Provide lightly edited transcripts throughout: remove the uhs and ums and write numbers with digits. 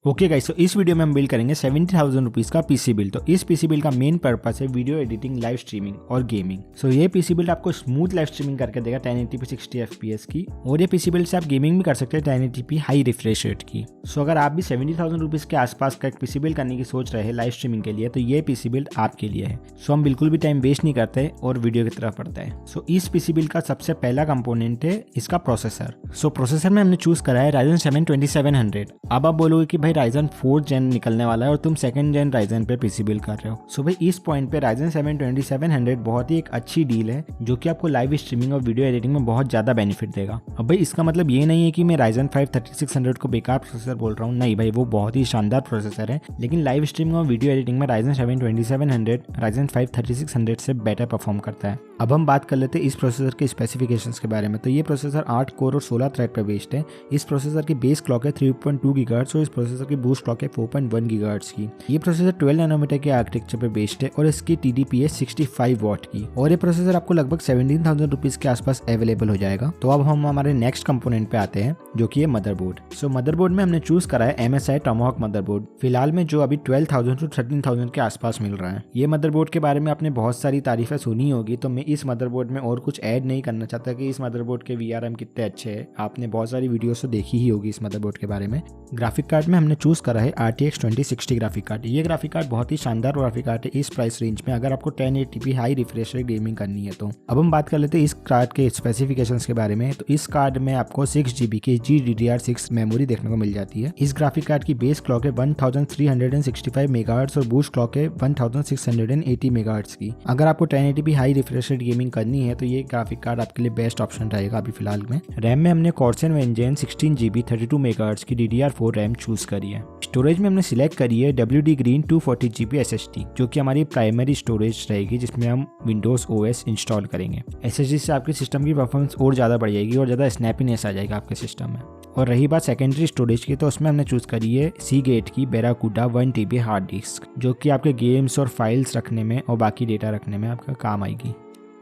Okay guys, तो इस video में हम बिल्ड करेंगे 70,000 रुपीज़ का पीसी बिल्ड। तो इस पीसी बिल्ड का मेन पर्पस है वीडियो एडिटिंग, लाइव स्ट्रीमिंग और गेमिंग। सो ये पीसी बिल्ड आपको स्मूथ लाइव स्ट्रीमिंग करके देगा 1080p 60 FPS की, और ये पीसी बिल्ड से आप गेमिंग भी कर सकते हैं 1080p हाई रिफ्रेश रेट की। सो अगर आप भी 70,000 रुपीज़ के आसपास का एक पीसी बिल्ड करने की सोच रहे हैं लाइव स्ट्रीमिंग के लिए, तो ये पीसी बिल्ड आपके लिए है। सो हम बिल्कुल भी टाइम वेस्ट नहीं करते और वीडियो की तरफ पड़ता है। सो इस पीसी बिल्ड का सबसे पहला कंपोनेंट है इसका प्रोसेसर। सो प्रोसेसर में हमने चूज करा है RYZEN 7 2700। अब आप बोलोगे कि भाई RYZEN 4 जेन निकलने वाला है और तुम सेकंड जेन RYZEN पे पीसी बिल्ड कर रहे हो। सो भाई इस पॉइंट पे RYZEN 7 2700 बहुत ही एक अच्छी डील है जो कि आपको लाइव स्ट्रीमिंग और वीडियो एडिटिंग में बहुत ज्यादा बेनिफिट देगा। अब भाई इसका मतलब ये नहीं है कि मैं RYZEN 5 3600 को बेकार प्रोसेसर बोल रहा हूँ, नहीं भाई, वो बहुत ही शानदार प्रोसेसर है, लेकिन लाइव स्ट्रीमिंग और वीडियो एडिटिंग में RYZEN 7 2700 RYZEN 5 3600 से बेटर परफॉर्म करता है। अब हम बात कर लेते हैं इस प्रोसेसर के स्पेसिफिकेशंस के बारे में। तो ये प्रोसेसर 8 कोर और 16 थ्रेड पर बेस्ड है। इस प्रोसेसर की बेस क्लॉक है 3.2 गीगाहर्ट्ज और इस प्रोसेसर की बूस्ट क्लॉक है 4.1 गीगाहर्ट्ज की। ये प्रोसेसर 12 नैनोमीटर के आर्किटेक्चर पे बेस्ड है और इसकी TDP है 65 वॉट की, और ये प्रोसेसर आपको लगभग 17,000 रुपीज के आसपास अवेलेबल हो जाएगा। तो अब हम हमारे नेक्स्ट कंपोनेंट पे आते हैं जो कि है मदरबोर्ड। सो मदरबोर्ड में हमने चूज करा है MSI टोमाहॉक मदरबोर्ड, फिलहाल में जो अभी 12,000 to 13,000 के आसपास मिल रहा है। ये मदरबोर्ड के बारे में आपने बहुत सारी तारीफें सुनी होगी, तो मैं इस मदरबोर्ड में और कुछ ऐड नहीं करना चाहता कि इस मदरबोर्ड के VRM कितने अच्छे हैं। आपने बहुत सारी वीडियोस तो देखी ही होगी इस मदरबोर्ड के बारे में। ग्राफिक कार्ड में हमने चूज करा है RTX 2060 ग्राफिक कार्ड। ये ग्राफिक कार्ड बहुत ही शानदार ग्राफिक कार्ड है इस प्राइस रेंज में, अगर आपको 1080p high refresh rate gaming करनी है तो। अब हम बात कर लेते हैं इस कार्ड के स्पेसिफिकेशंस के बारे में। तो इस कार्ड में आपको 6GB की GDDR6 मेमोरी देखने को मिल जाती है। इस ग्राफिक कार्ड की बेस क्लॉक है 1365 मेगाहर्ट्ज और बूस्ट क्लॉक है 1680 मेगाहर्ट्ज की। अगर आपको 1080p high refresh rate gaming करनी है तो ये ग्राफिक कार्ड आपके लिए बेस्ट ऑप्शन रहेगा अभी फिलहाल में। रैम में हमने Corsair Vengeance 16GB 32 मेगाहर्ट्ज की DDR4 रैम चूज करी है। स्टोरेज में हमने सिलेक्ट करी है WD Green 240GB SSD, जो कि हमारी प्राइमरी स्टोरेज रहेगी जिसमें हम Windows OS इंस्टॉल करेंगे। SSD से आपके सिस्टम की परफॉर्मेंस और ज़्यादा बढ़ जाएगी और ज़्यादा स्नैपीनेस आ जाएगा आपके सिस्टम में। और रही बात सेकेंडरी स्टोरेज की, तो उसमें हमने चूज करी है Seagate की Barracuda 1TB हार्ड डिस्क, जो कि आपके गेम्स और फाइल्स रखने में और बाकी डेटा रखने में आपका काम आएगी।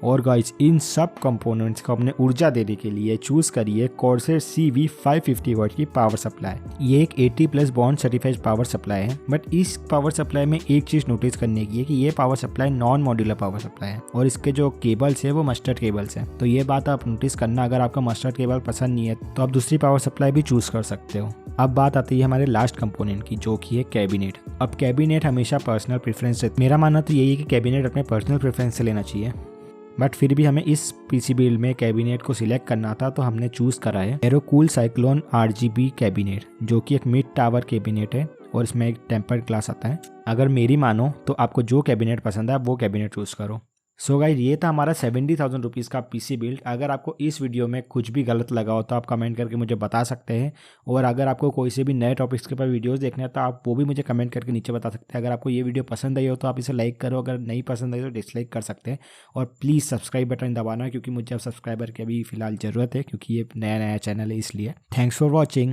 और गाइस इन सब कंपोनेंट्स को हमने ऊर्जा देने के लिए चूज करी है Corsair CV550 वाट की पावर सप्लाई। ये एक 80+ बॉन्ड सर्टिफाइड पावर सप्लाई है, बट इस पावर सप्लाई में एक चीज नोटिस करने की है कि ये power supply non modular power supply है और इसके जो केबल्स है वो मस्टर्ड केबल्स है। तो ये बात आप नोटिस करना, अगर आपका मस्टर्ड केबल पसंद नहीं है तो आप दूसरी पावर सप्लाई भी चूज कर सकते हो। अब बात आती है हमारे लास्ट कंपोनेंट की जो कि है कैबिनेट। अब कैबिनेट हमेशा पर्सनल प्रेफरेंस है, मेरा मानना तो यही है कि कैबिनेट अपने पर्सनल प्रेफरेंस से लेना चाहिए, बट फिर भी हमें इस पीसी बिल्ड में कैबिनेट को सिलेक्ट करना था तो हमने चूज करा है AEROCOOL CYLON RGB कैबिनेट, जो कि एक मिड टावर कैबिनेट है और इसमें एक टेम्पर्ड ग्लास आता है। अगर मेरी मानो तो आपको जो कैबिनेट पसंद है वो कैबिनेट चूज करो। सो गाइस ये था हमारा 70,000 रुपीज़ का पीसी बिल्ड। अगर आपको इस वीडियो में कुछ भी गलत लगा हो तो आप कमेंट करके मुझे बता सकते हैं, और अगर आपको कोई से भी नए टॉपिक्स के ऊपर वीडियोस देखने हैं तो आप वो भी मुझे कमेंट करके नीचे बता सकते हैं। अगर आपको ये वीडियो पसंद आई हो तो आप इसे लाइक करो, अगर नहीं पसंद आई तो डिसलाइक कर सकते हैं, और प्लीज़ सब्सक्राइब बटन दबाना क्योंकि मुझे अब सब्सक्राइबर की अभी फिलहाल ज़रूरत है क्योंकि ये नया चैनल है इसलिए। Thanks for watching.